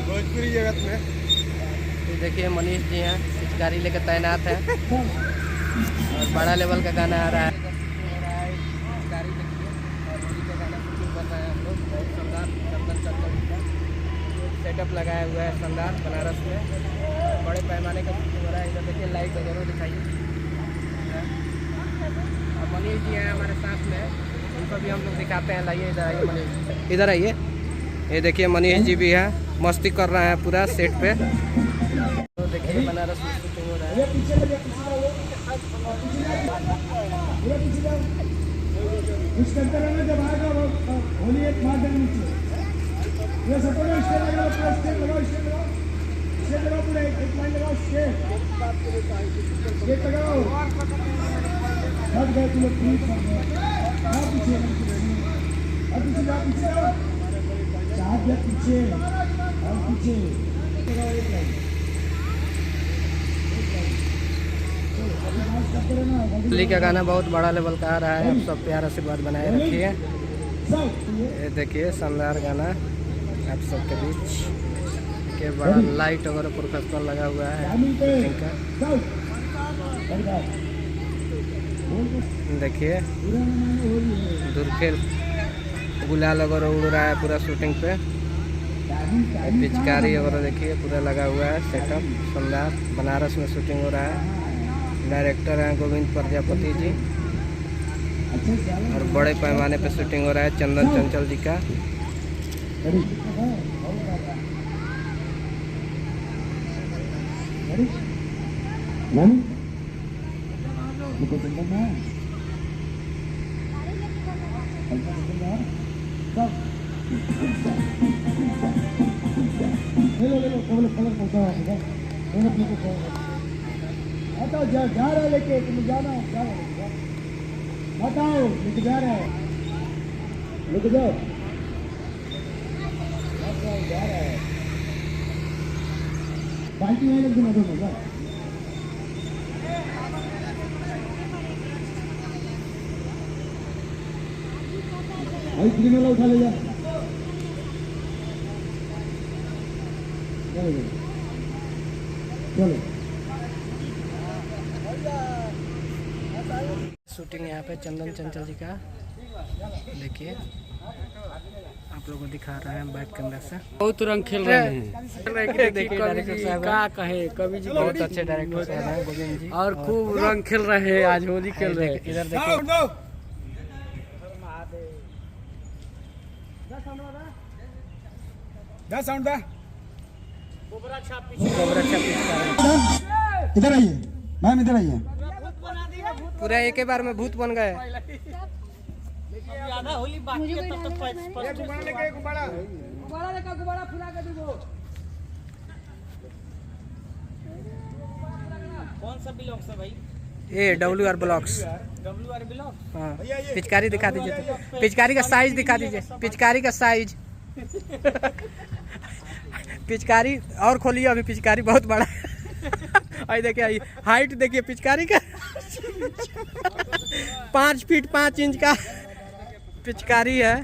भोजपुरी जगत में देखिए मनीष जी हैं, पिचकारी लेकर तैनात है और बड़ा लेवल का गाना आ रहा है। पिचकारी देखिए और होली का गाना शूटिंग कर रहे हैं हम लोग। बहुत शानदार चंदन चंचल का सेटअप लगाया हुआ है शानदार बनारस में। बड़े पैमाने का शूटिंग हो रहा है। इधर देखिए लाइट वगैरह दिखाइए। और मनीष जी हैं हमारे साथ में, उनको भी हम लोग दिखाते हैं। लाइए इधर आइए मनीष, इधर आइए। ये देखिए मनीष जी भी है, मस्ती कर रहे हैं पूरा सेट पे। तो देखिए बनारस में शूटिंग हो रहा है। होली का गाना बहुत बड़ा लेवल का आ रहा है। आप सब प्यार आशीर्वाद बनाए रखिए। ये देखिए शानदार गाना आप सबके बीच के बड़ा लाइट वगैरह प्रोफेशनल लगा हुआ है का। देखिए दूरखेल गुलाल वगैरह उड़ रहा है पूरा शूटिंग पे। पिचकारी वगैरह देखिए पूरा लगा हुआ है सेटअप शानदार। बनारस में शूटिंग हो रहा है। डायरेक्टर हैं गोविंद प्रजापति जी और बड़े पैमाने पे शूटिंग हो रहा है चंदन चंचल जी का। जा रहा है लेके तुम जाना बताओ लेके जा रहा है लेके जाओ जा रहा है बाल्टी में लग देना दोनों का भाई क्रीमेला उठा ले जा चलो शूटिंग यहाँ पे चंदन चंचल जी का देखिए आप लोगों को दिखा रहे हैं बैक कैमरा से। बहुत रंग खेल रहे हैं। देखिए डायरेक्टर साहब क्या कहे, कवि जी बहुत अच्छे डायरेक्टर साहब हैं गोविंद जी और खूब रंग खेल रहे हैं। आज होली खेल रहे हैं। इधर देखिए कोबरा छाप इधर आइए मैम इधर आइए पूरा एक बार में भूत बन गए। आधा होली बाकी है तब तक कौन सा ब्लॉक है भाई? ये WR ब्लॉक्स। WR block. हाँ पिचकारी दिखा दीजिए तो। पिचकारी का साइज दिखा दीजिए। पिचकारी का साइज पिचकारी और खोलिए। अभी पिचकारी बहुत बड़ा है। आई देखिए हाइट देखिए पिचकारी का 5 फीट 5 इंच का पिचकारी है।